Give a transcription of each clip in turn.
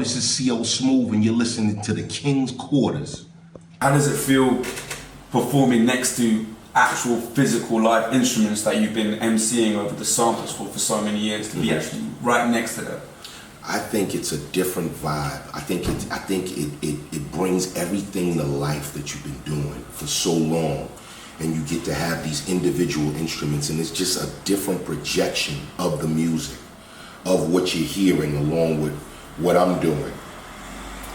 this is CO Smooth and you're listening to the King's Quarters. How does it feel performing next to actual physical live instruments that you've been emceeing over the samples for so many years, to be actually right next to them? I think it's a different vibe. I think it brings everything to life that you've been doing for so long, and you get to have these individual instruments, and it's just a different projection of the music, of what you're hearing along with what I'm doing,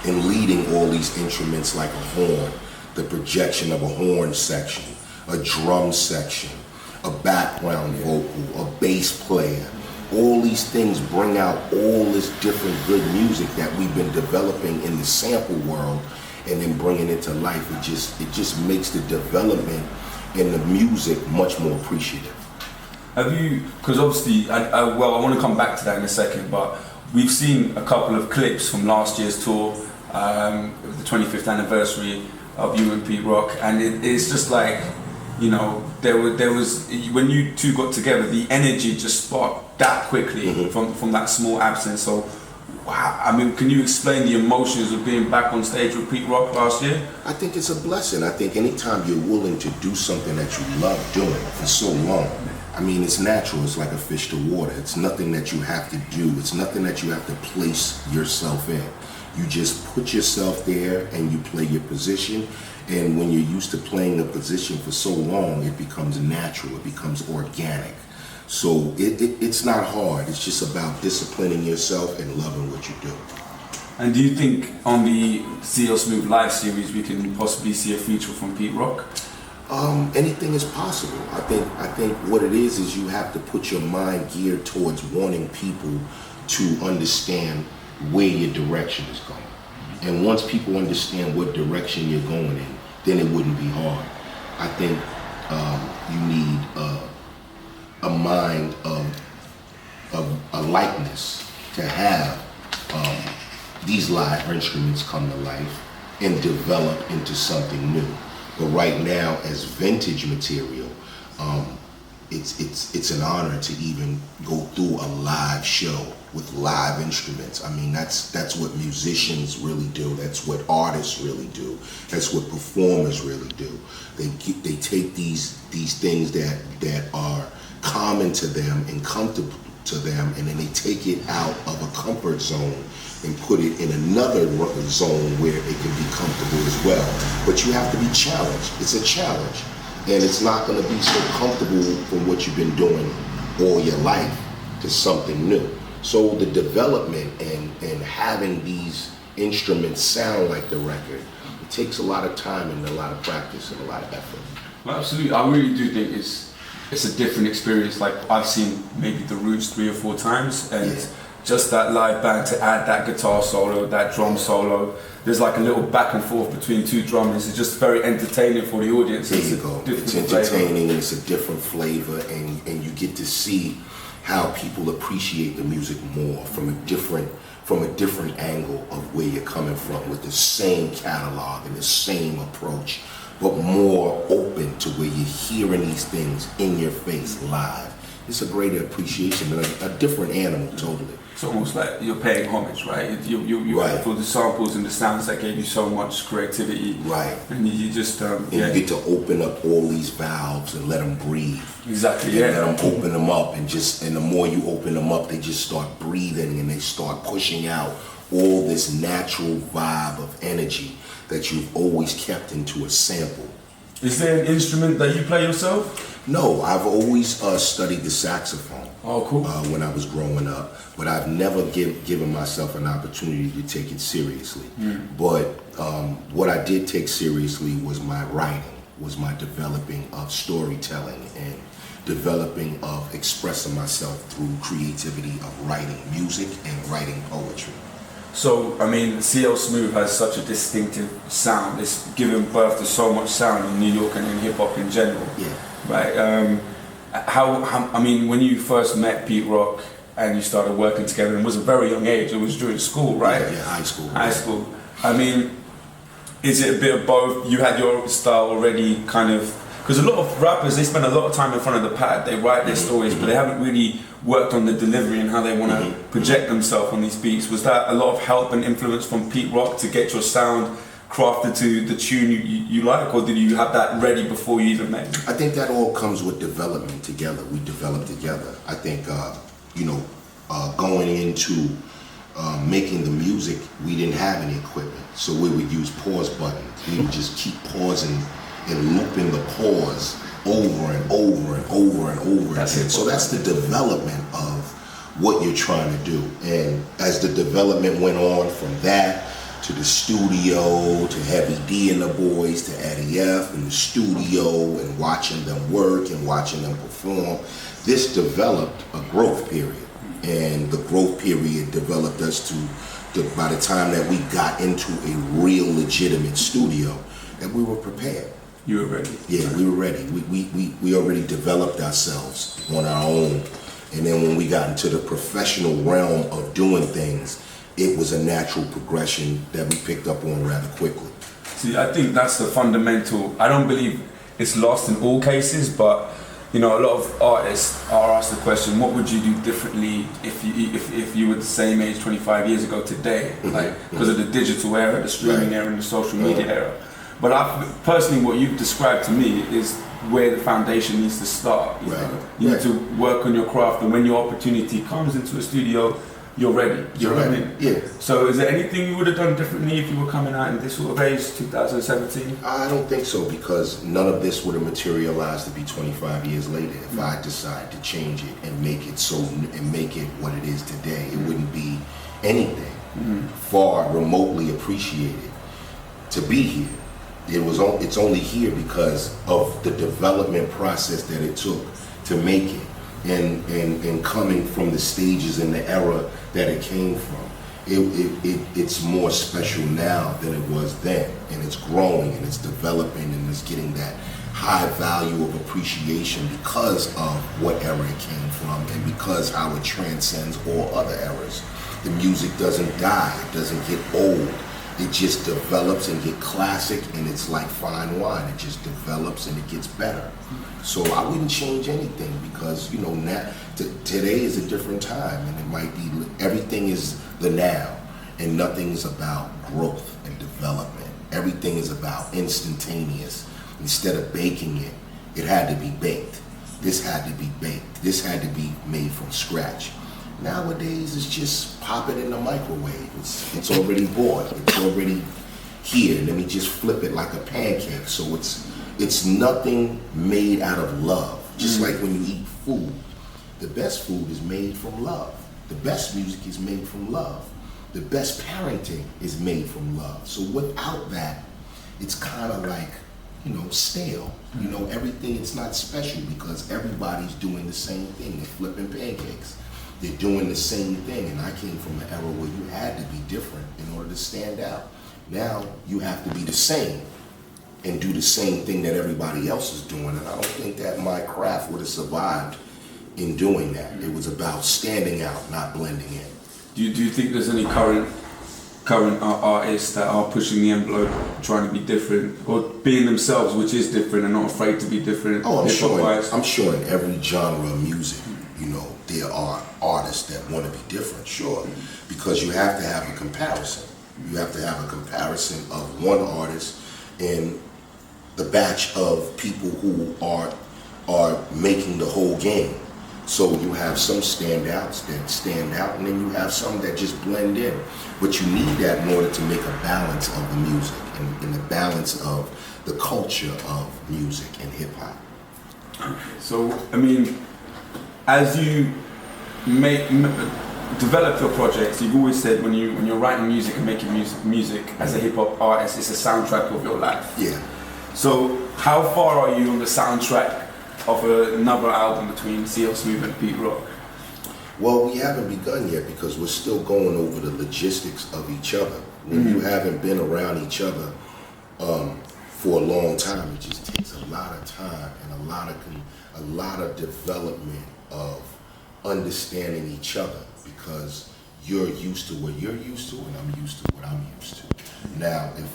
and leading all these instruments like a horn, the projection of a horn section, a drum section, a background vocal, a bass player. All these things bring out all this different good music that we've been developing in the sample world, and then bringing it to life. It just makes the development in the music much more appreciative. Have you, because obviously, I want to come back to that in a second, but we've seen a couple of clips from last year's tour, the 25th anniversary of you and Pete Rock, and it's just like, you know, there was when you two got together, the energy just sparked that quickly from that small absence. So, wow, I mean, can you explain the emotions of being back on stage with Pete Rock last year? I think it's a blessing. I think anytime you're willing to do something that you love doing for so long, I mean, it's natural. It's like a fish to water. It's nothing that you have to do. It's nothing that you have to place yourself in. You just put yourself there and you play your position. And when you're used to playing a position for so long, it becomes natural. It becomes organic. So it's not hard. It's just about disciplining yourself and loving what you do. And do you think on the CO Smooth Live series we can possibly see a feature from Pete Rock? Anything is possible. I think what it is you have to put your mind geared towards wanting people to understand where your direction is going. And once people understand what direction you're going in, then it wouldn't be hard. I think you need a mind of a likeness to have these live instruments come to life and develop into something new. But right now, as vintage material, it's an honor to even go through a live show with live instruments. I mean, that's what musicians really do. That's what artists really do. That's what performers really do. They take these things that are common to them and comfortable to them, and then they take it out of a comfort zone and put it in another zone where it can be comfortable as well. But you have to be challenged. It's a challenge. And it's not going to be so comfortable from what you've been doing all your life to something new. So the development and having these instruments sound like the record, it takes a lot of time and a lot of practice and a lot of effort. Well, absolutely. I really do think it's a different experience. Like, I've seen maybe The Roots 3 or 4 times, and just that live band to add that guitar solo, that drum solo, there's like a little back and forth between two drummers. It's just very entertaining for the audience. There you go. It's entertaining, it's a different flavor, and you get to see how people appreciate the music more from a different angle of where you're coming from, with the same catalog and the same approach, but more open to where you're hearing these things in your face live. It's a greater appreciation, a different animal totally. It's almost like you're paying homage, right? You right. For the samples and the sounds that gave you so much creativity. Right. And you just... and you get to open up all these valves and let them breathe. Exactly, and let them open them up, and the more you open them up, they just start breathing and they start pushing out all this natural vibe of energy that you've always kept into a sample. Is there an instrument that you play yourself? No, I've always studied the saxophone. Oh, cool. When I was growing up, but I've never given myself an opportunity to take it seriously. But what I did take seriously was my writing, was my developing of storytelling and developing of expressing myself through creativity of writing music and writing poetry. So, I mean, CL Smooth has such a distinctive sound. It's given birth to so much sound in New York and in hip-hop in general. Yeah. Right? I mean, when you first met Pete Rock and you started working together, and it was a very young age, it was during school, right? Yeah, high school. High school. I mean, is it a bit of both? You had your style already kind of because a lot of rappers, they spend a lot of time in front of the pad, they write their stories, but they haven't really worked on the delivery and how they want to project themselves on these beats. Was that a lot of help and influence from Pete Rock to get your sound crafted to the tune you like, or did you have that ready before you even made it? I think that all comes with development together. We develop together. I think, going into making the music, we didn't have any equipment, so we would use pause buttons. We would just keep pausing and looping the pause over and over and over and over again. So that's the development of what you're trying to do. And as the development went on from that to the studio, to Heavy D and the boys, to Eddie F in the studio, and watching them work and watching them perform, this developed a growth period. And the growth period developed us by the time that we got into a real legitimate studio, that we were prepared. You were ready? Yeah, we were ready. We already developed ourselves on our own. And then when we got into the professional realm of doing things, it was a natural progression that we picked up on rather quickly. See, I think that's the fundamental. I don't believe it's lost in all cases, but a lot of artists are asked the question, what would you do differently if you were the same age 25 years ago today? Like, because of the digital era, the streaming era, and the social media era. But personally, what you've described to me is where the foundation needs to start. You need to work on your craft, and when your opportunity comes into a studio, you're ready. You're ready. Yeah. So is there anything you would have done differently if you were coming out in this sort of age, 2017? I don't think so, because none of this would have materialized to be 25 years later. If I decide to change it and make it what it is today, it wouldn't be anything far remotely appreciated to be here. It's only here because of the development process that it took to make it, and coming from the stages and the era that it came from. It's more special now than it was then, and it's growing and it's developing and it's getting that high value of appreciation because of what era it came from and because how it transcends all other eras. The music doesn't die, it doesn't get old. It just develops and get classic, and it's like fine wine. It just develops and it gets better. So I wouldn't change anything, because today is a different time, and it might be everything is the now, and nothing is about growth and development. Everything is about instantaneous. Instead of baking it, it had to be baked. This had to be baked. This had to be made from scratch. Nowadays, it's just pop it in the microwave. It's already bought. It's already here. Let me just flip it like a pancake. So it's nothing made out of love. Just like when you eat food, the best food is made from love. The best music is made from love. The best parenting is made from love. So without that, it's kind of like, stale. Everything, it's not special because everybody's doing the same thing. They're flipping pancakes. They're doing the same thing, and I came from an era where you had to be different in order to stand out. Now you have to be the same and do the same thing that everybody else is doing, and I don't think that my craft would have survived in doing that. It was about standing out, not blending in. Do you think there's any current artists that are pushing the envelope, trying to be different, or being themselves, which is different, and not afraid to be different? Oh, I'm sure in every genre of music, there are artists that want to be different, sure, because you have to have a comparison. You have to have a comparison of one artist and the batch of people who are making the whole game. So you have some standouts that stand out, and then you have some that just blend in. But you need that in order to make a balance of the music and the balance of the culture of music and hip-hop. So, as you develop your projects, you've always said when you're writing music and making music as a hip-hop artist, it's a soundtrack of your life. Yeah. So how far are you on the soundtrack of another album between CL Smooth and Pete Rock? Well, we haven't begun yet because we're still going over the logistics of each other. When you haven't been around each other for a long time, it just takes a lot of time and a lot of development of understanding each other, because you're used to what you're used to and I'm used to what I'm used to. Now, if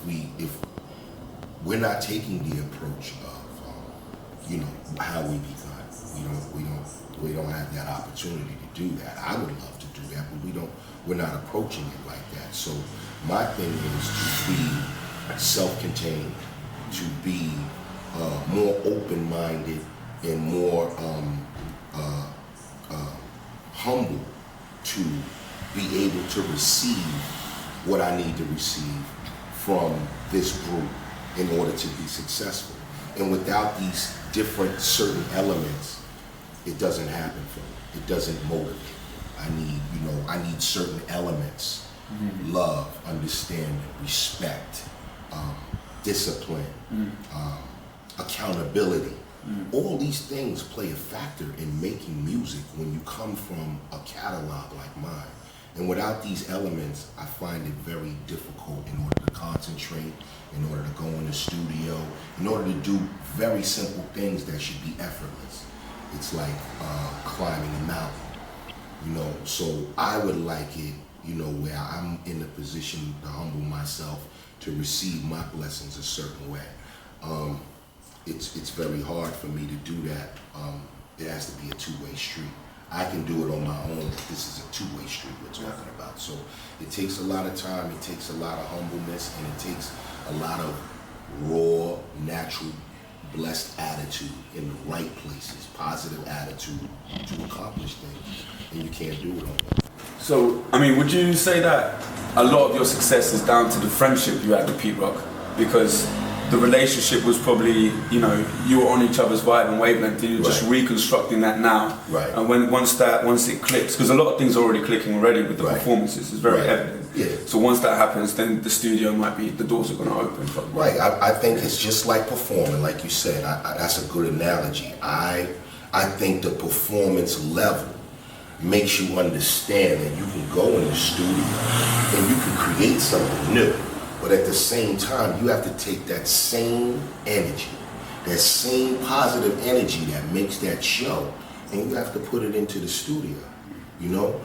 we're not taking the approach of you know, how we begun. We don't have that opportunity to do that. I would love to do that, but we're not approaching it like that. So my thing is to be self-contained, to be more open-minded and more humble, to be able to receive what I need to receive from this group in order to be successful. And without these different certain elements, it doesn't happen for me. It doesn't motivate. I need certain elements: love, understanding, respect, discipline, accountability. All these things play a factor in making music when you come from a catalog like mine. And without these elements, I find it very difficult in order to concentrate, in order to go in the studio, in order to do very simple things that should be effortless. It's like climbing a mountain, you know. So I would like it, you know, where I'm in a position to humble myself, to receive my blessings a certain way. It's very hard for me to do that. It has to be a two-way street. I can do it on my own, but this is a two-way street we're talking about. So it takes a lot of time, it takes a lot of humbleness, and it takes a lot of raw, natural, blessed attitude in the right places, positive attitude to accomplish things. And you can't do it on your own. So, I mean, would you say that a lot of your success is down to the friendship you had with Pete Rock? Because the relationship was probably, you know, you were on each other's vibe and wavelength, and you're just reconstructing that now. Right. And once it clicks, because a lot of things are already clicking already with the performances, it's very evident. Yeah. So once that happens, then the studio might be, the doors are going to open. Right. I think it's just like performing, like you said. That's a good analogy. I think the performance level makes you understand that you can go in the studio and you can create something new. But at the same time, you have to take that same energy, that same positive energy that makes that show, and you have to put it into the studio, you know?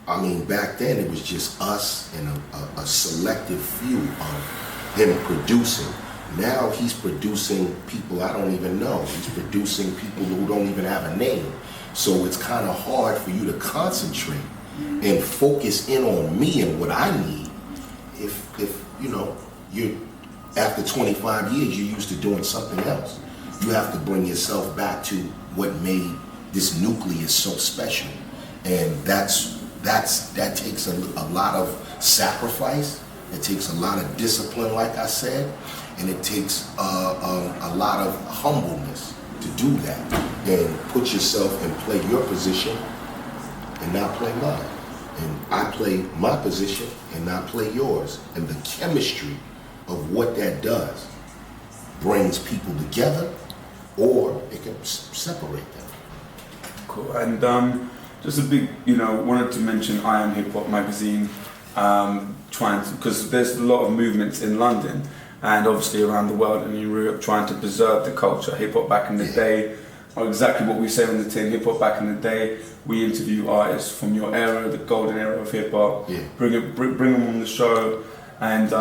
I mean, back then it was just us and a selective few of him producing. Now he's producing people I don't even know. He's producing people who don't even have a name. So it's kind of hard for you to concentrate and focus in on me and what I need if you know, after 25 years, you're used to doing something else. You have to bring yourself back to what made this nucleus so special. And that takes a lot of sacrifice. It takes a lot of discipline, like I said, and it takes a lot of humbleness to do that and put yourself and play your position and not play mine. And I play my position and not play yours. And the chemistry of what that does brings people together, or it can separate them. Cool. And just a big, wanted to mention IAmHipHop magazine, because there's a lot of movements in London and obviously around the world and in Europe trying to preserve the culture. Hip-hop back in the day, or exactly what we say on the tin, hip-hop back in the day. We interview artists from your era, the golden era of hip-hop, bring them on the show. And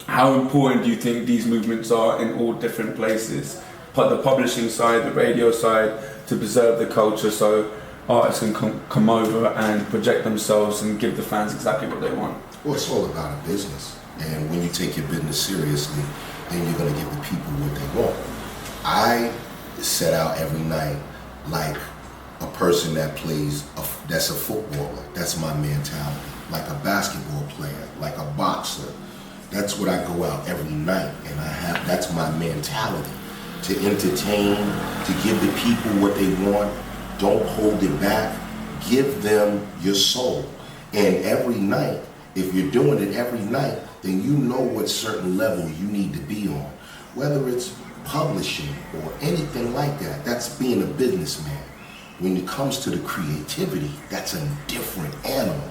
how important do you think these movements are in all different places? The publishing side, the radio side, to preserve the culture so artists can come over and project themselves and give the fans exactly what they want. Well, it's all about a business. And when you take your business seriously, then you're going to give the people what they want. I set out every night like a person that plays, that's a footballer. That's my mentality. Like a basketball player, like a boxer. That's what I go out every night, and that's my mentality. To entertain, to give the people what they want. Don't hold it back. Give them your soul. And every night, if you're doing it every night, then you know what certain level you need to be on. Whether it's publishing or anything like that, that's being a businessman. When it comes to the creativity, that's a different animal.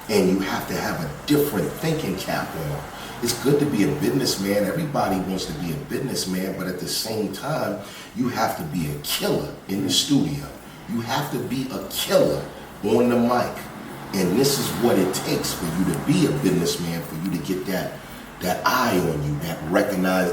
And you have to have a different thinking cap on. It's good to be a businessman. Everybody wants to be a businessman, but at the same time, you have to be a killer in the studio. You have to be a killer on the mic. And this is what it takes for you to be a businessman, for you to get that eye on you, that recognize,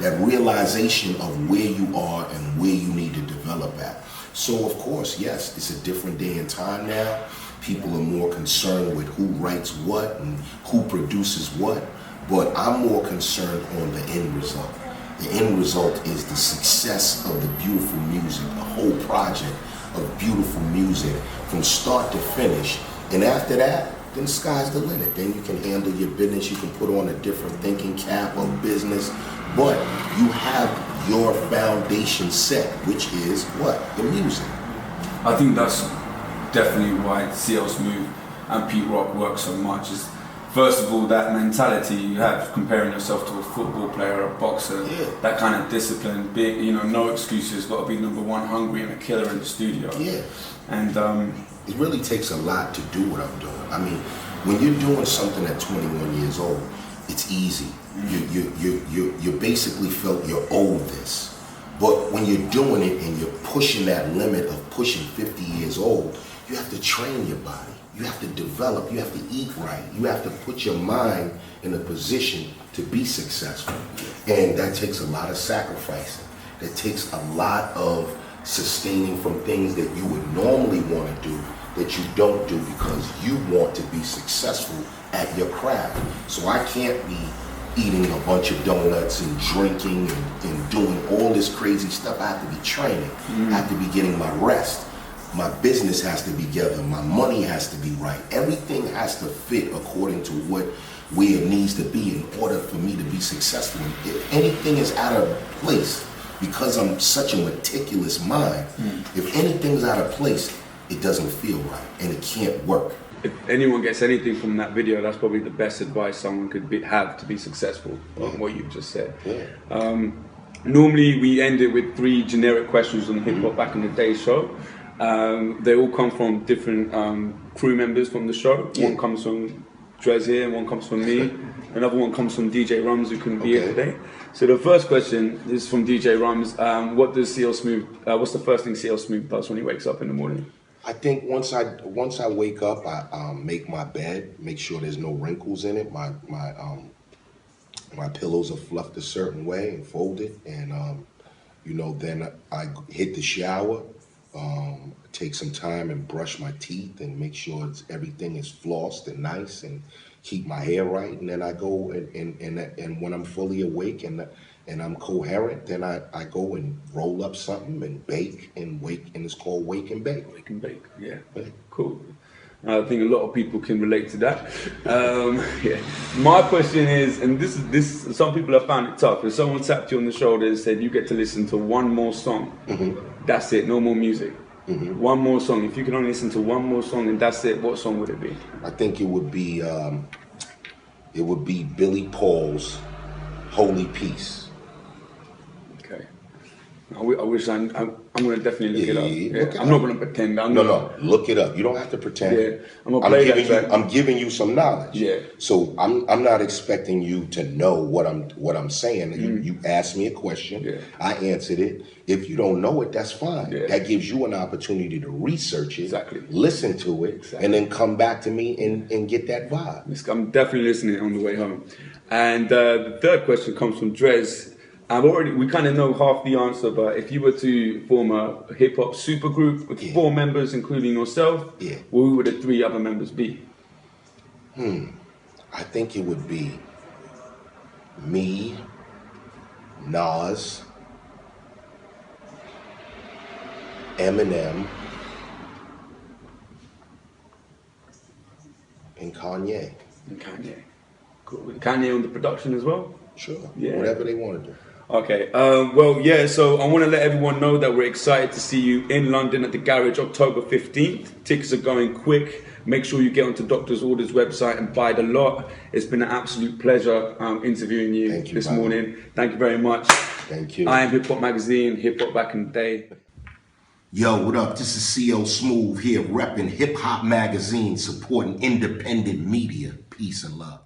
that realization of where you are and where you need to develop at. So of course, yes, it's a different day and time now. People are more concerned with who writes what and who produces what, but I'm more concerned on the end result. The end result is the success of the beautiful music, the whole project of beautiful music from start to finish. And after that, then the sky's the limit. Then you can handle your business, you can put on a different thinking cap of business, but you have your foundation set, which is what? The music. I think that's definitely why CL Smooth and Pete Rock work so much. Is first of all that mentality you have comparing yourself to a football player, a boxer, that kind of discipline, big, no excuses, got to be number one, hungry and a killer in the studio. Yeah. And it really takes a lot to do what I'm doing. I mean, when you're doing something at 21 years old, it's easy. You basically felt you're owed this. But when you're doing it and you're pushing that limit of pushing 50 years old, you have to train your body. You have to develop. You have to eat right. You have to put your mind in a position to be successful. And that takes a lot of sacrificing. That takes a lot of sustaining from things that you would normally want to do that you don't do because you want to be successful at your craft. So I can't be eating a bunch of donuts and drinking and doing all this crazy stuff. I have to be training. I have to be getting my rest. My business has to be together. My money has to be right. Everything has to fit according to where it needs to be in order for me to be successful. If anything is out of place, because I'm such a meticulous mind, if anything's out of place, it doesn't feel right and it can't work. If anyone gets anything from that video, that's probably the best advice someone could have to be successful on what you've just said. Normally we end it with 3 generic questions on Hip Hop Back in the Day show. They all come from different crew members from the show. One comes from Drez here, and one comes from me. Another one comes from DJ Rums, who couldn't be here today. So the first question is from DJ Rums. What does CL Smooth? What's the first thing CL Smooth does when he wakes up in the morning? I think once I wake up, I make my bed, make sure there's no wrinkles in it. My pillows are fluffed a certain way and folded, and then I hit the shower, take some time and brush my teeth and make sure everything is flossed and nice and keep my hair right, and then I go and when I'm fully awake and I'm coherent, then I go and roll up something and bake and wake, and it's called wake and bake. Wake and bake, yeah. Cool. I think a lot of people can relate to that. My question is, and this some people have found it tough. If someone tapped you on the shoulder and said you get to listen to one more song, that's it, no more music. One more song. If you can only listen to one more song and that's it, what song would it be? I think it would be Billy Paul's Holy Peace. Okay. I wish I'm going to definitely look it up. Yeah. I'm not going to pretend. No, look it up. You don't have to pretend. Yeah, I'm giving you some knowledge. Yeah. So I'm not expecting you to know what I'm saying. You asked me a question. Yeah. I answered it. If you don't know it, that's fine. Yeah. That gives you an opportunity to research it, listen to it, and then come back to me and get that vibe. I'm definitely listening on the way home. And the third question comes from Drez. We kind of know half the answer, but if you were to form a hip-hop supergroup with 4 members, including yourself, who would the 3 other members be? I think it would be me, Nas, Eminem, and Kanye. Cool. Kanye on the production as well? Sure. Yeah. Whatever they want to do. Okay, so I want to let everyone know that we're excited to see you in London at the Garage October 15th. Tickets are going quick. Make sure you get onto Doctor's Orders website and buy the lot. It's been an absolute pleasure interviewing you this morning. Thank you very much. Thank you. IAmHipHop magazine, Hip Hop Back in the Day. Yo, what up? This is CL Smooth here, repping Hip Hop magazine, supporting independent media. Peace and love.